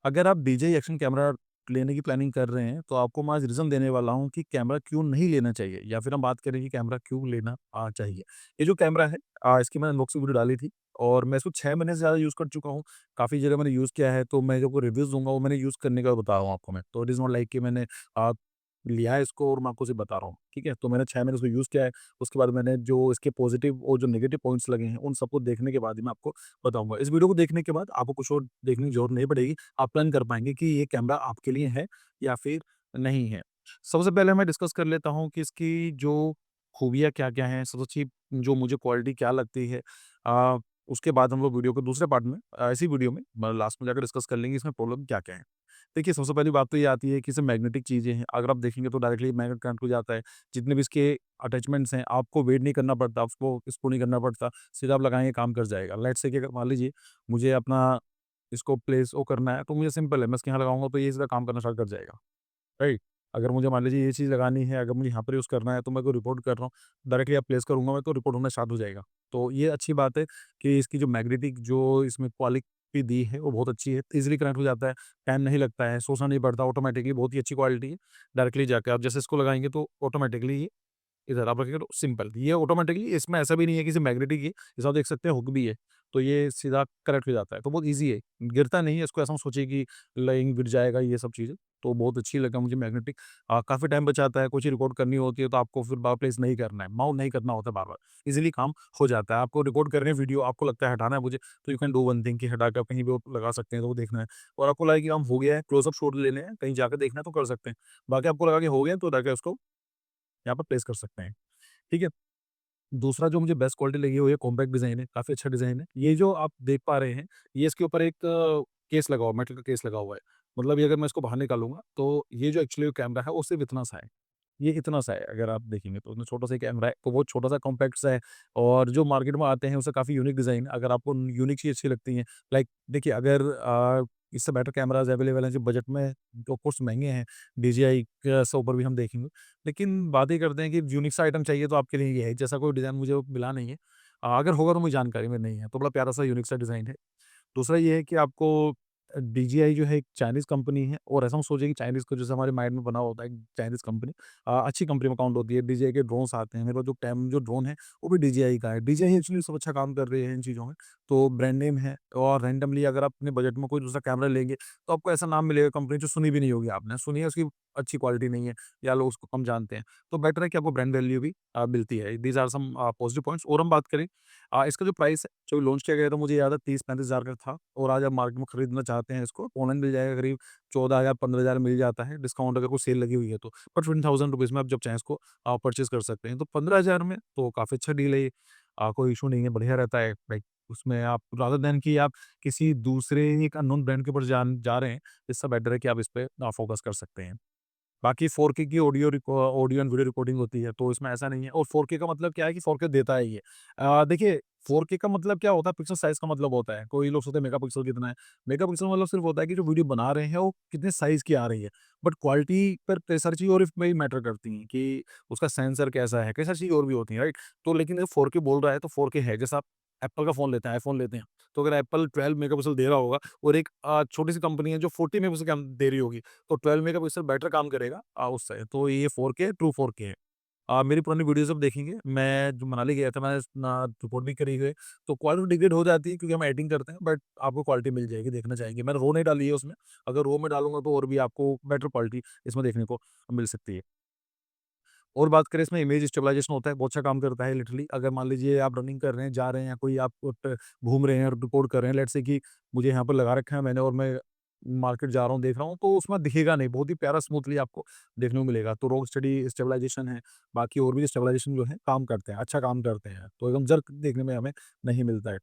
अगर आप DJI action camera लेने की प्लानिंग कर रहे हैं, तो आपको मैं आज रीज़न देने वाला हूँ कि कैमरा क्यों नहीं लेना चाहिए या फिर हम बात करें कि कैमरा क्यों लेना चाहिए। ये जो कैमरा है इसकी मैंने अनबॉक्सिंग वीडियो डाली थी और मैं इसको 6 महीने से ज़्यादा यूज़ कर चुका हूँ। काफ़ी जगह मैंने यूज़ किया है, तो मैं जो रिव्यूज़ दूँगा वो मैंने यूज़ करने के बाद बता रहा हूँ आपको मैं। तो इट इज़ नॉट लाइक कि मैंने अ, लिया है इसको और मैं आपको सिर्फ़ बता रहा हूँ, ठीक है? तो मैंने 6 महीने इसको यूज़ किया है, उसके बाद मैंने जो इसके पॉज़िटिव और जो नेगेटिव पॉइंट्स लगे हैं, उन सबको देखने के बाद ही मैं आपको बताऊँगा। इस वीडियो को देखने के बाद आपको कुछ और देखने की ज़रूरत नहीं पड़ेगी। आप प्लान कर पाएँगे कि ये कैमरा आपके लिए है या फिर नहीं है। सबसे पहले मैं डिस्कस कर लेता हूँ कि इसकी जो खूबियाँ क्या-क्या हैं, सबसे अच्छी जो मुझे क्वालिटी क्या लगती है। उसके बाद हम लोग वीडियो के दूसरे पार्ट में इसी वीडियो में मतलब लास्ट में जाकर डिस्कस कर लेंगे इसमें प्रॉब्लम क्या-क्या है। देखिए, सबसे पहली बात तो ये आती है कि इसमें मैग्नेटिक चीज़ें हैं। अगर आप देखेंगे तो डायरेक्टली मैग्नेट कनेक्ट हो जाता है। जितने भी इसके अटैचमेंट्स हैं, आपको वेट नहीं करना पड़ता, उसको इसको नहीं करना पड़ता। सीधा आप लगाएँगे काम कर जाएगा। लेट्स से कि अगर मान लीजिए मुझे अपना इसको प्लेस वो करना है, तो मुझे सिंपल है, मैं इसके यहाँ लगाऊँगा तो ये सीधा काम करना स्टार्ट कर जाएगा, राइट? अगर मुझे मान लीजिए ये चीज़ लगानी है, अगर मुझे यहाँ पर यूज़ करना है, तो मैं कोई रिपोर्ट कर रहा हूँ, डायरेक्टली आप प्लेस करूँगा मैं तो रिपोर्ट होना स्टार्ट हो जाएगा। तो ये अच्छी बात है कि इसकी जो मैग्नेटिक जो इसमें क्वालिटी दी है, वो बहुत अच्छी है, ईज़िली कनेक्ट हो जाता है, टाइम नहीं लगता है, सोचना नहीं पड़ता, ऑटोमैटिकली बहुत ही अच्छी क्वालिटी है। डायरेक्टली जाके आप जैसे इसको लगाएँगे तो ऑटोमैटिकली ये इधर आप रखेंगे तो सिंपल, ये ऑटोमैटिकली इसमें ऐसा भी नहीं है कि सिर्फ़ मैग्नेटिक ही है, जैसा आप देख सकते हैं हुक भी है, तो ये सीधा कनेक्ट हो जाता है, तो बहुत ईज़ी है, गिरता नहीं है, इसको ऐसा मत सोचिए कि लाइन गिर जाएगा ये सब चीज़ें, तो बहुत अच्छी लगा मुझे मैग्नेटिक काफ़ी टाइम बचाता है, कोई चीज़ रिकॉर्ड करनी होती है तो आपको फिर बार प्लेस नहीं करना है, माउंट नहीं करना होता बार-बार, ईज़िली काम हो जाता है, आपको रिकॉर्ड कर रहे हैं वीडियो, आपको लगता है हटाना है मुझे, तो you can do one thing कि हटा के आप कहीं भी वो लगा सकते हैं, तो वो देखना है और आपको लगा कि काम हो गया है, क्लोज़ अप शॉट लेने हैं, कहीं जाके देखना है तो कर सकते हैं, बाकी आपको लगा कि हो गया तो जाके उसको यहाँ पर प्लेस कर सकते हैं, ठीक है? दूसरा जो मुझे बेस्ट क्वालिटी लगी वो ये कॉम्पैक्ट डिज़ाइन है, काफ़ी अच्छा डिज़ाइन है। ये जो आप देख पा रहे हैं, ये इसके ऊपर एक केस लगा हुआ है, मेटल का केस लगा हुआ है। मतलब ये अगर मैं इसको बाहर निकालूँगा, तो ये जो एक्चुअली कैमरा है, वो सिर्फ़ इतना सा है। ये इतना सा है, अगर आप देखेंगे तो उसमें छोटा-सा ही कैमरा है, तो बहुत छोटा-सा कॉम्पैक्ट सा है और जो मार्केट में आते हैं, उससे काफ़ी यूनिक डिज़ाइन है। अगर आपको यूनिक चीज़ अच्छी लगती है, लाइक देखिए अगर इससे बेटर कैमराज़ अवेलेबल हैं जो बजट में जो ऑफ कोर्स महँगे हैं, DJI के से ऊपर भी हम देखेंगे। लेकिन बात ये करते हैं कि यूनिक सा आइटम चाहिए तो आपके लिए ये है, जैसा कोई डिज़ाइन मुझे मिला नहीं है। अगर होगा तो मुझे जानकारी में नहीं है, तो बड़ा प्यारा-सा यूनिक सा डिज़ाइन है। दूसरा ये है कि आपको DJI जो है एक चाइनीज़ कंपनी है और ऐसा मत सोचिए कि चाइनीज़ को जैसे हमारे माइंड में बना होता है चाइनीज़ कंपनी अच्छी कंपनी में काउंट होती है। DJI के ड्रोन्स आते हैं, मेरे पास जो ड्रोन है वो भी DJI का है। DJI एक्चुअली सब अच्छा काम कर रहे हैं इन चीज़ों में, तो ब्रांड नेम है और रैंडमली अगर आप अपने बजट में कोई दूसरा कैमरा लेंगे, तो आपको ऐसा नाम मिलेगा कंपनी जो सुनी भी नहीं होगी आपने, सुनी है उसकी अच्छी क्वालिटी नहीं है या लोग उसको कम जानते हैं। तो बेटर है कि आपको ब्रांड वैल्यू भी मिलती है। These are some positive points और हम बात करें इसका जो प्राइस है, जब लॉन्च किया गया था मुझे याद है 30-35 हज़ार का था और आज आप मार्केट में खरीदना चाहते हैं इसको, ऑनलाइन मिल जाएगा करीब 14,000 15,000 मिल जाता है, डिस्काउंट अगर कोई सेल लगी हुई है तो। पर 20,000 रुपीज़ में आप जब चाहें इसको परचेज़ कर सकते हैं। तो 15,000 में तो काफ़ी अच्छा डील है ये। कोई इश्यू नहीं है, बढ़िया रहता है। लाइक उसमें आप रादर दैन कि आप किसी दूसरे एक अननोन ब्रांड के ऊपर जा रहे हैं, इससे बेटर है कि आप इस पे फ़ोकस कर सकते हैं। बाकी 4K की ऑडियो एंड वीडियो रिकॉर्डिंग होती है, तो इसमें ऐसा नहीं है और 4K का मतलब क्या है कि 4K देता है ये। देखिए 4K का मतलब क्या होता है, पिक्सल साइज़ का मतलब होता है। कोई लोग सोचते हैं मेगापिक्सल कितना है, मेगापिक्सल मतलब सिर्फ़ होता है कि जो वीडियो बना रहे हैं, वो कितने साइज़ की आ रही है। बट क्वालिटी पर कई सारी चीज़ें और इसमें मैटर करती हैं कि उसका सेंसर कैसा है, कई सारी चीज़ें और भी होती हैं, राइट? तो लेकिन अगर 4K बोल रहा है, तो 4K है। जैसे आप एप्पल का फ़ोन लेते हैं, आईफ़ोन लेते हैं, तो अगर एप्पल 12 मेगापिक्सल दे रहा होगा और एक छोटी-सी कंपनी है जो 40 मेगापिक्सल कैम दे रही होगी, तो 12 मेगापिक्सल बेटर काम करेगा उससे। तो ये 4K ट्रू 4K है। मेरी पुरानी वीडियोज़ आप देखेंगे, मैं जो मनाली गया था, मैंने रिपोर्ट भी करी है, तो क्वालिटी डिग्रेड हो जाती है क्योंकि हम एडिटिंग करते हैं, बट आपको क्वालिटी मिल जाएगी, देखना चाहेंगे। मैंने रॉ नहीं डाली है उसमें, अगर रॉ में डालूँगा तो और भी आपको बेटर क्वालिटी इसमें देखने को मिल सकती है। और बात करें इसमें इमेज स्टेबलाइज़ेशन होता है, बहुत अच्छा काम करता है लिटरली। अगर मान लीजिए आप रनिंग कर रहे हैं, जा रहे हैं या कोई आप घूम रहे हैं और रिकॉर्ड कर रहे हैं, लेट्स से कि मुझे यहाँ पर लगा रखा है मैंने और मैं मार्केट जा रहा हूँ, देख रहा हूँ, तो उसमें दिखेगा नहीं, बहुत ही प्यारा स्मूथली आपको देखने को मिलेगा। तो रॉक स्टेडी स्टेबलाइज़ेशन है, बाकी और भी स्टेबलाइज़ेशन जो है काम करते हैं, अच्छा काम करते हैं, तो एकदम जर्क देखने में हमें नहीं मिलता है।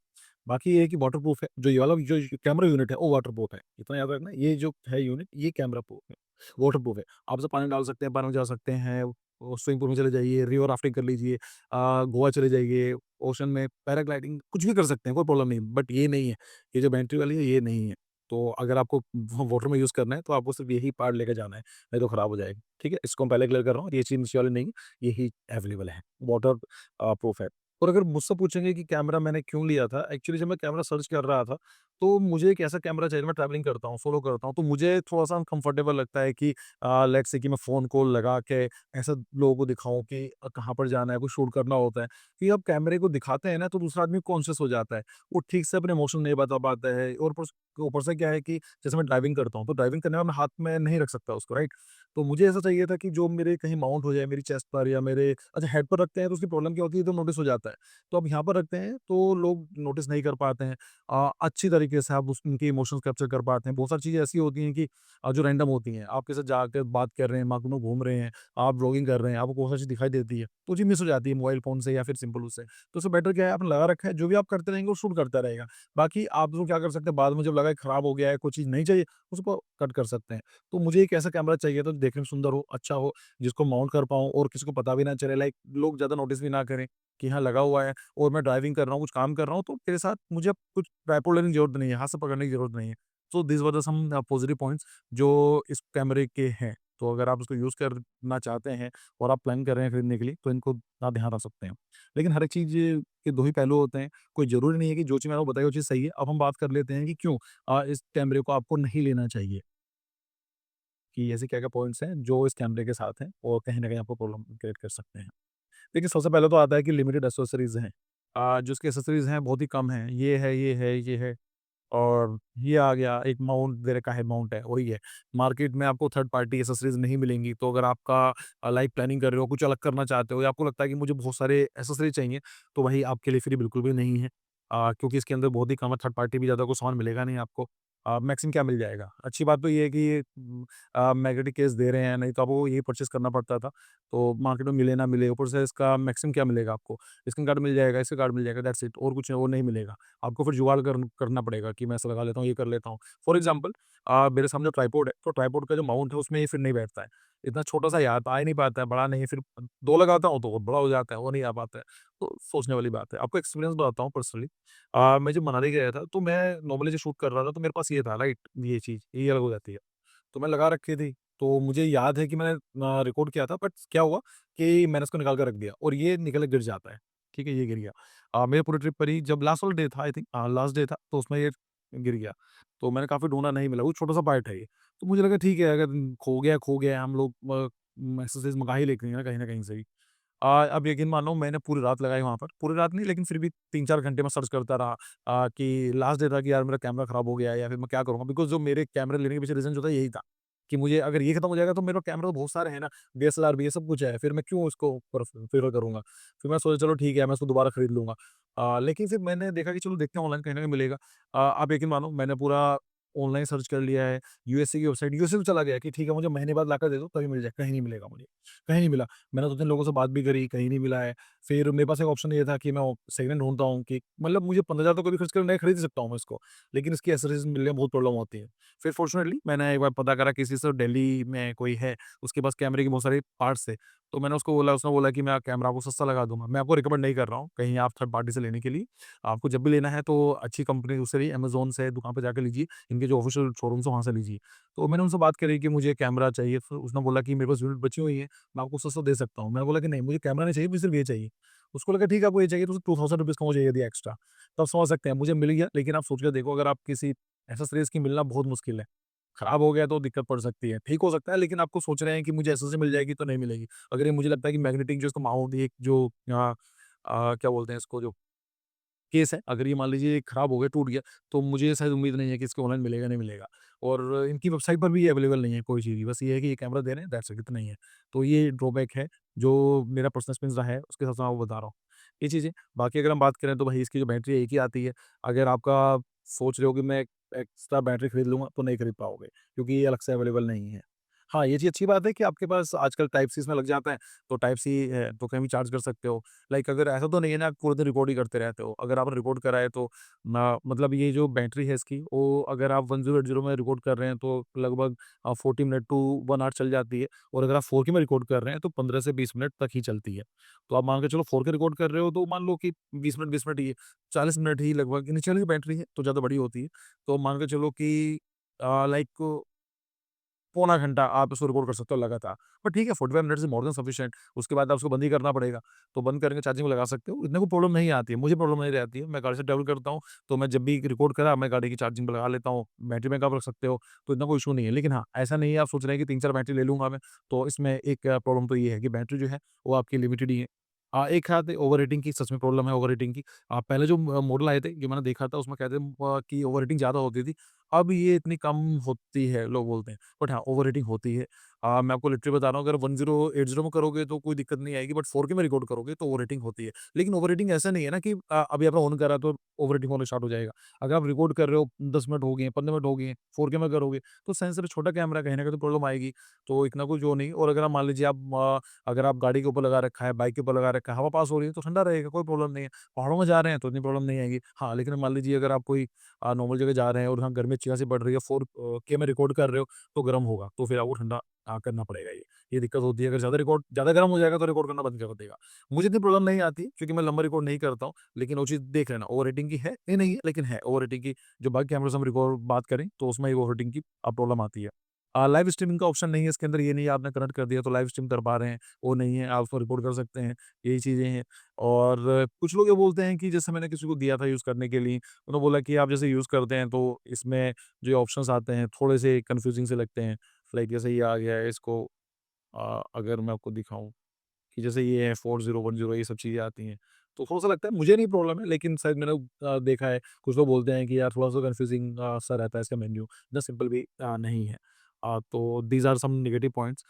बाकी ये है कि वाटरप्रूफ है, जो ये वाला जो कैमरा यूनिट है वो वाटरप्रूफ है, इतना याद रखना, ये जो है यूनिट ये कैमरा प्रूफ है, वाटरप्रूफ है। आप उसमें पानी डाल सकते हैं, पानी में जा सकते हैं, स्विमिंग पूल में चले जाइए, रिवर राफ्टिंग कर लीजिए, गोवा चले जाइए, ओशन में पैराग्लाइडिंग कुछ भी कर सकते हैं, कोई प्रॉब्लम नहीं। बट ये नहीं है, ये जो बैटरी वाली है ये नहीं है। तो अगर आपको वाटर में यूज़ करना है तो आपको सिर्फ़ यही पार्ट लेके जाना है, नहीं तो खराब हो जाएगा। ठीक है? इसको मैं पहले क्लियर कर रहा हूँ, ये चीज़ नीचे वाली नहीं है, यही अवेलेबल है। वाटर प्रूफ है। और अगर मुझसे पूछेंगे कि कैमरा मैंने क्यों लिया था, एक्चुअली जब मैं कैमरा सर्च कर रहा था, तो मुझे एक ऐसा कैमरा चाहिए, मैं ट्रैवलिंग करता हूँ, सोलो करता हूँ, तो मुझे थोड़ा-सा अनकम्फर्टेबल लगता है कि लेट्स से कि मैं फ़ोन को लगा के ऐसा लोगों को दिखाऊँ कि कहाँ पर जाना है, कुछ शूट करना होता है। कि अब कैमरे को दिखाते हैं ना, तो दूसरा आदमी कॉन्शियस हो जाता है। वो ठीक से अपने इमोशन नहीं बता पाता है और ऊपर से क्या है कि जैसे मैं ड्राइविंग करता हूँ, तो ड्राइविंग करने में मैं हाथ में नहीं रख सकता उसको, राइट? तो मुझे ऐसा चाहिए था कि जो मेरे कहीं माउंट हो जाए मेरी चेस्ट पर या मेरे अच्छा हेड पर रखते हैं तो उसकी प्रॉब्लम क्या होती है, तो नोटिस हो जाता है। तो अब यहाँ पर रखते हैं तो लोग नोटिस नहीं कर पाते हैं। अच्छी तरीके से आप उनके इमोशंस कैप्चर कर पाते हैं। बहुत सारी चीज़ें ऐसी होती हैं कि जो रैंडम होती हैं। आप किसी से जाकर बात कर रहे हैं, मार्केट में घूम रहे हैं, आप व्लॉगिंग कर रहे हैं, आपको बहुत सारी चीज़ दिखाई देती है, तो चीज़ मिस हो जाती है मोबाइल फ़ोन से या फिर सिंपल उससे। तो उससे बेटर क्या है, आपने लगा रखा है, जो भी आप करते रहेंगे वो शूट करता रहेगा। बाकी आप तो क्या कर सकते हैं, बाद में जब लगा कि खराब हो गया है, कोई चीज़ नहीं चाहिए, उसको कट कर सकते हैं। तो मुझे एक ऐसा कैमरा चाहिए था जो देखने में सुंदर हो, अच्छा हो, जिसको माउंट कर पाऊँ और किसी को पता भी ना चले, लाइक लोग ज़्यादा नोटिस भी ना करें कि हाँ, लगा हुआ है और मैं ड्राइविंग कर रहा हूँ, कुछ काम कर रहा हूँ, तो मेरे साथ मुझे अब कुछ ट्राइपॉड लेने की ज़रूरत नहीं है, हाथ से पकड़ने की ज़रूरत नहीं है। So these were the some positive points जो इस कैमरे के हैं। तो अगर आप उसको यूज़ करना चाहते हैं और आप प्लान कर रहे हैं खरीदने के लिए, तो इनको आप ध्यान रख सकते हैं। लेकिन हर एक चीज़ के 2 ही पहलू होते हैं। कोई ज़रूरी नहीं है कि जो चीज़ मैंने आपको बताई वो चीज़ सही है। अब हम बात कर लेते हैं कि क्यों इस कैमरे को आपको नहीं लेना चाहिए, कि ऐसे क्या-क्या पॉइंट्स हैं जो इस कैमरे के साथ हैं और कहीं न कहीं आपको प्रॉब्लम क्रिएट कर सकते हैं। देखिए, सबसे पहले तो आता है कि लिमिटेड एक्सेसरीज़ हैं। जो उसकी एक्सेसरीज़ हैं बहुत ही कम हैं। ये है, ये है, ये है और ये आ गया, एक माउंट दे रखा है, माउंट है, वही है। मार्केट में आपको थर्ड पार्टी एक्सेसरीज़ नहीं मिलेंगी, तो अगर आपका लाइफ प्लानिंग कर रहे हो, कुछ अलग करना चाहते हो या आपको लगता है कि मुझे बहुत सारे एक्सेसरी चाहिए, तो वही आपके लिए फ्री बिल्कुल भी नहीं है। क्योंकि इसके अंदर बहुत ही कम है, थर्ड पार्टी भी ज़्यादा कुछ सामान मिलेगा नहीं आपको। मैक्सिमम क्या मिल जाएगा? अच्छी बात तो ये है कि ये मैग्नेटिक केस दे रहे हैं, नहीं तो आपको यही परचेज़ करना पड़ता था। तो मार्केट में मिले ना मिले, ऊपर से इसका मैक्सिमम क्या मिलेगा आपको? स्क्रीन गार्ड मिल जाएगा, इसका गार्ड मिल जाएगा, दैट्स इट और कुछ और नहीं मिलेगा। आपको फिर जुगाड़ करना पड़ेगा कि मैं ऐसा लगा लेता हूँ, ये कर लेता हूँ। फॉर एग्ज़ाम्पल मेरे सामने ट्राइपॉड है, तो ट्राइपॉड का जो माउंट है उसमें ये फिर नहीं बैठता है। इतना छोटा-सा ही आता आ ही नहीं पाता है, बड़ा नहीं है, फिर 2 लगाता हूँ तो वो बड़ा हो जाता है, वो नहीं आ पाता है। तो सोचने वाली बात है। आपको एक्सपीरियंस बताता हूँ पर्सनली। मैं जब मनाली गया था, तो मैं नॉर्मली जब शूट कर रहा था, तो मेरे पास ये था राइट, ये चीज़, ये अलग हो जाती है। तो मैं लगा रखी थी, तो मुझे याद है कि मैंने रिकॉर्ड किया था, बट क्या हुआ कि मैंने उसको निकाल के रख दिया और ये निकल के गिर जाता है, ठीक है? ये गिर गया। मेरे पूरे ट्रिप पर ही जब लास्ट वाला डे था आई थिंक लास्ट डे था, तो उसमें ये गिर गया। तो मैंने काफ़ी ढूँढा, नहीं मिला, वो छोटा-सा पार्ट है ये। तो मुझे लगा ठीक है, अगर खो गया है, हम लोग एक्सरसाइज़ मँगा ही लेते हैं ना कहीं न कहीं से ही। अब यकीन मानो मैंने पूरी रात लगाई वहाँ पर, पूरी रात नहीं लेकिन फिर भी 3-4 घंटे मैं सर्च करता रहा कि लास्ट डे था कि यार मेरा कैमरा खराब हो गया है या फिर मैं क्या करूँगा? बिकॉज़ जो मेरे कैमरे लेने के पीछे रीज़न जो था यही था, कि मुझे अगर ये खत्म हो जाएगा तो मेरे पास कैमरा तो बहुत सारे हैं ना, डीएसएलआर भी है, सब कुछ है, फिर मैं क्यों इसको प्रेफ़र करूँगा? फिर मैं सोचा चलो ठीक है, मैं इसको दोबारा खरीद लूँगा। लेकिन फिर मैंने देखा कि चलो देखते हैं ऑनलाइन कहीं न कहीं मिलेगा। आप यकीन मानो मैंने पूरा ऑनलाइन सर्च कर लिया है, यूएसए की वेबसाइट यूएसए भी चला गया कि ठीक है मुझे महीने बाद लाकर दे दो तभी मिल जाए, कहीं नहीं मिलेगा मुझे, कहीं नहीं मिला। मैंने 2-3 लोगों से बात भी करी, कहीं नहीं मिला है। फिर मेरे पास एक ऑप्शन ये था कि मैं सेकंड हैंड ढूँढता हूँ कि मतलब मुझे 15,000 तो कभी खर्च कर नया खरीद ही सकता हूँ मैं इसको, लेकिन इसकी एक्सेसरीज़ मिलने में बहुत प्रॉब्लम होती है। फिर फॉर्च्यूनेटली मैंने एक बार पता करा किसी से दिल्ली में कोई है, उसके पास कैमरे के बहुत सारे पार्ट्स थे। तो मैंने उसको बोला, उसने बोला कि मैं कैमरा आपको सस्ता लगा दूँगा। मैं आपको रिकमेंड नहीं कर रहा हूँ, कहीं आप थर्ड पार्टी से लेने के लिए। आपको जब भी लेना है तो अच्छी कंपनी उससे भी अमेज़न से दुकान पे जाके लीजिए, इनके जो ऑफ़िशियल शोरूम्स हैं वहाँ से लीजिए। तो मैंने उनसे बात करी कि मुझे कैमरा चाहिए, फिर उसने बोला कि मेरे पास यूनिट बची हुई है, मैं आपको सस्ता दे सकता हूँ। मैंने बोला कि नहीं मुझे कैमरा नहीं चाहिए, मुझे सिर्फ़ ये चाहिए। उसको लगा ठीक है आपको ये चाहिए तो ₹2000 का मुझे ये दिया एक्स्ट्रा। तो आप समझ सकते हैं मुझे मिल गया, लेकिन आप सोच के देखो अगर आप किसी एक्सेसरीज़ की मिलना बहुत मुश्किल है। खराब हो गया तो दिक्कत पड़ सकती है। ठीक हो सकता है लेकिन आपको सोच रहे हैं कि मुझे एक्सेसरी मिल जाएगी तो नहीं मिलेगी। अगर ये मुझे लगता है कि मैग्नेटिक जो इसका माउंट एक जो क्या बोलते हैं इसको जो केस है, अगर ये मान लीजिए खराब हो गया, टूट गया, तो मुझे शायद उम्मीद नहीं है कि इसको ऑनलाइन मिलेगा, नहीं मिलेगा। और इनकी वेबसाइट पर भी अवेलेबल नहीं है कोई चीज़ भी, बस ये है कि ये कैमरा दे रहे हैं, दैट्स इट, इतना ही है। तो ये ड्रॉबैक है, जो मेरा पर्सनल एक्सपीरियंस रहा है, उसके हिसाब से मैं आपको बता रहा हूँ। ये चीज़ें, बाकी अगर हम बात करें तो भाई इसकी जो बैटरी है एक ही आती है। अगर आपका सोच रहे हो कि मैं एक्स्ट्रा बैटरी खरीद लूँगा, तो नहीं खरीद पाओगे, क्योंकि ये अलग से अवेलेबल नहीं है। हाँ, ये चीज़ अच्छी बात है कि आपके पास आजकल टाइप सी इसमें लग जाता है, तो टाइप सी है, तो कहीं भी चार्ज कर सकते हो। लाइक अगर ऐसा तो नहीं है ना आप पूरे दिन रिकॉर्ड ही करते रहते हो। अगर आपने रिकॉर्ड करा है तो ना मतलब ये जो बैटरी है इसकी वो अगर आप 1080 में रिकॉर्ड कर रहे हैं तो लगभग 40 मिनट टू 1 आवर चल जाती है और अगर आप 4K में रिकॉर्ड कर रहे हैं तो 15 से 20 मिनट तक ही चलती है। तो आप मान के चलो 4K रिकॉर्ड कर रहे हो तो मान लो कि 20 मिनट ही है, 40 मिनट ही लगभग नीचे वाली बैटरी है तो ज़्यादा बड़ी होती है। तो मान के चलो कि लाइक पौना घंटा आप उसको रिकॉर्ड कर सकते हो लगातार। बट ठीक है 45 minutes is more than sufficient. उसके बाद आप उसको बंद ही करना पड़ेगा। तो बंद करके चार्जिंग में लगा सकते हो। इतने को प्रॉब्लम नहीं आती है, मुझे प्रॉब्लम नहीं रहती है। मैं गाड़ी से ट्रैवल करता हूँ, तो मैं जब भी रिकॉर्ड करा मैं गाड़ी की चार्जिंग पे लगा लेता हूँ। बैटरी बैकअप रख सकते हो, तो इतना कोई इश्यू नहीं है। लेकिन हाँ, ऐसा नहीं है आप सोच रहे हैं कि 3-4 बैटरी ले लूँगा मैं, तो इसमें एक प्रॉब्लम तो ये है कि बैटरी जो है वो आपकी लिमिटेड ही है। एक हाथ ओवरहीटिंग की सच में प्रॉब्लम है ओवरहीटिंग की। पहले जो मॉडल आए थे, जो मैंने देखा था उसमें कहते कि ओवरहीटिंग ज़्यादा होती थी। अब ये इतनी कम होती है, लोग बोलते हैं। बट हाँ, ओवरहीटिंग होती है। मैं आपको लिटरली बता रहा हूँ अगर 1080 में करोगे तो कोई दिक्कत नहीं आएगी बट 4K में रिकॉर्ड करोगे तो ओवरहीटिंग होती है। लेकिन ओवरहीटिंग ऐसा नहीं है ना कि अभी आपने ऑन करा तो ओवरहीटिंग होना स्टार्ट हो जाएगा। अगर आप रिकॉर्ड कर रहे हो 10 मिनट हो गए हैं, 15 मिनट हो गए हैं, 4K में करोगे तो सेंसर छोटा कैमरा है, कहीं न कहीं तो प्रॉब्लम आएगी। तो इतना कुछ वो नहीं और अगर आप मान लीजिए अगर आप गाड़ी के ऊपर लगा रखा है, बाइक के ऊपर लगा रखा है, हवा पास हो रही है तो ठंडा रहेगा, कोई प्रॉब्लम नहीं है। पहाड़ों में जा रहे हैं तो इतनी प्रॉब्लम नहीं आएगी। हाँ, लेकिन मान लीजिए अगर आप कोई नॉर्मल जगह जा रहे हैं और वहाँ गर्मी अच्छी खासी पड़ रही है, 4K में रिकॉर्ड कर रहे हो तो गर्म होगा, तो फिर आपको ठंडा करना पड़ेगा ये। ये दिक्कत होती है अगर ज़्यादा गर्म हो जाएगा तो रिकॉर्ड करना बंद कर देगा। मुझे इतनी प्रॉब्लम नहीं आती क्योंकि मैं लंबा रिकॉर्ड नहीं करता हूँ, लेकिन वो चीज़ देख लेना ओवररेटिंग की है, ये नहीं है लेकिन है ओवररेटिंग की। जो बाकी कैमरे से हम रिकॉर्ड बात करें तो उसमें ये ओवररेटिंग की प्रॉब्लम आती है। लाइव स्ट्रीमिंग का ऑप्शन नहीं है इसके अंदर, ये नहीं है आपने कनेक्ट कर दिया तो लाइव स्ट्रीम कर पा रहे हैं, वो नहीं है, आप उसको रिकॉर्ड कर सकते हैं, यही चीज़ें हैं। और कुछ लोग ये बोलते हैं कि जैसे मैंने किसी को दिया था यूज़ करने के लिए, उन्होंने बोला कि आप जैसे यूज़ करते हैं तो इसमें जो ऑप्शंस आते हैं थोड़े से कन्फ्यूजिंग से लगते हैं। लाइक जैसे ये आ गया है इसको अगर मैं आपको दिखाऊँ कि जैसे ये है 4010 ये सब चीज़ें आती हैं, तो थोड़ा-सा लगता है मुझे नहीं प्रॉब्लम है लेकिन शायद मैंने देखा है कुछ लोग बोलते हैं कि यार थोड़ा-सा कन्फ्यूजिंग सा रहता है इसका मेन्यू, इतना सिंपल भी नहीं है। तो these are some negative points.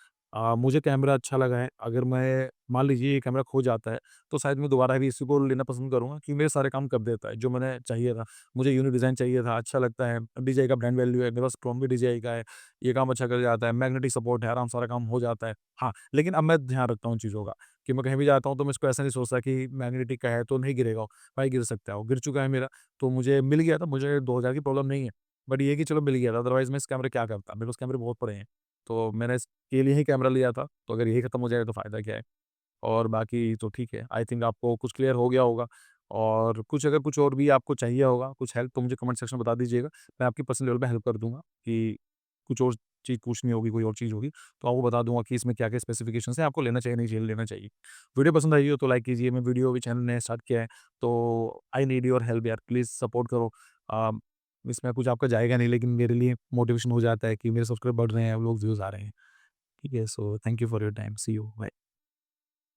मुझे कैमरा अच्छा लगा है, अगर मैं मान लीजिए ये कैमरा खो जाता है, तो शायद मैं दोबारा भी इसी को लेना पसंद करूँगा कि मेरे सारे काम कर देता है, जो मैंने चाहिए था। मुझे यूनिक डिज़ाइन चाहिए था, अच्छा लगता है, DJI का ब्रांड वैल्यू है, मेरे पास क्रोम भी DJI का है, ये काम अच्छा कर जाता है, मैग्नेटिक सपोर्ट है, आराम से सारा काम हो जाता है। हाँ, लेकिन अब मैं ध्यान रखता हूँ चीज़ों का कि मैं कहीं भी जाता हूँ तो मैं इसको ऐसा नहीं सोचता कि मैग्नेटिक का है तो नहीं गिरेगा वो, भाई गिर सकता है वो, गिर चुका है मेरा, तो मुझे मिल गया था, मुझे 2000 की प्रॉब्लम नहीं है। बट ये है कि चलो मिल गया था, अदरवाइज़ मैं इस कैमरे क्या करता? मेरे पास कैमरे बहुत पड़े हैं, तो मैंने इसके लिए ही कैमरा लिया था, तो अगर यही खत्म हो जाएगा तो फ़ायदा क्या है? और बाकी तो ठीक है, आई थिंक आपको कुछ क्लियर हो गया होगा और कुछ अगर कुछ और भी आपको चाहिए होगा, कुछ हेल्प तो मुझे कमेंट सेक्शन में बता दीजिएगा, मैं आपकी पर्सनल लेवल पे हेल्प कर दूँगा कि कुछ और चीज़ पूछनी होगी, कोई और चीज़ होगी, तो आपको बता दूँगा कि इसमें क्या-क्या स्पेसिफिकेशंस हैं, आपको लेना चाहिए, नहीं चाहिए, लेना चाहिए। वीडियो पसंद आई हो तो लाइक कीजिए, मैं वीडियो अभी चैनल नया स्टार्ट किया है, तो आई नीड योर हेल्प यार, प्लीज़ सपोर्ट करो। अ, इसमें कुछ आपका जाएगा नहीं, लेकिन मेरे लिए मोटिवेशन हो जाता है कि मेरे सब्सक्राइबर बढ़ रहे हैं, लोग व्यूज़ आ रहे हैं। ठीक है, so thank you for your time, see you, bye.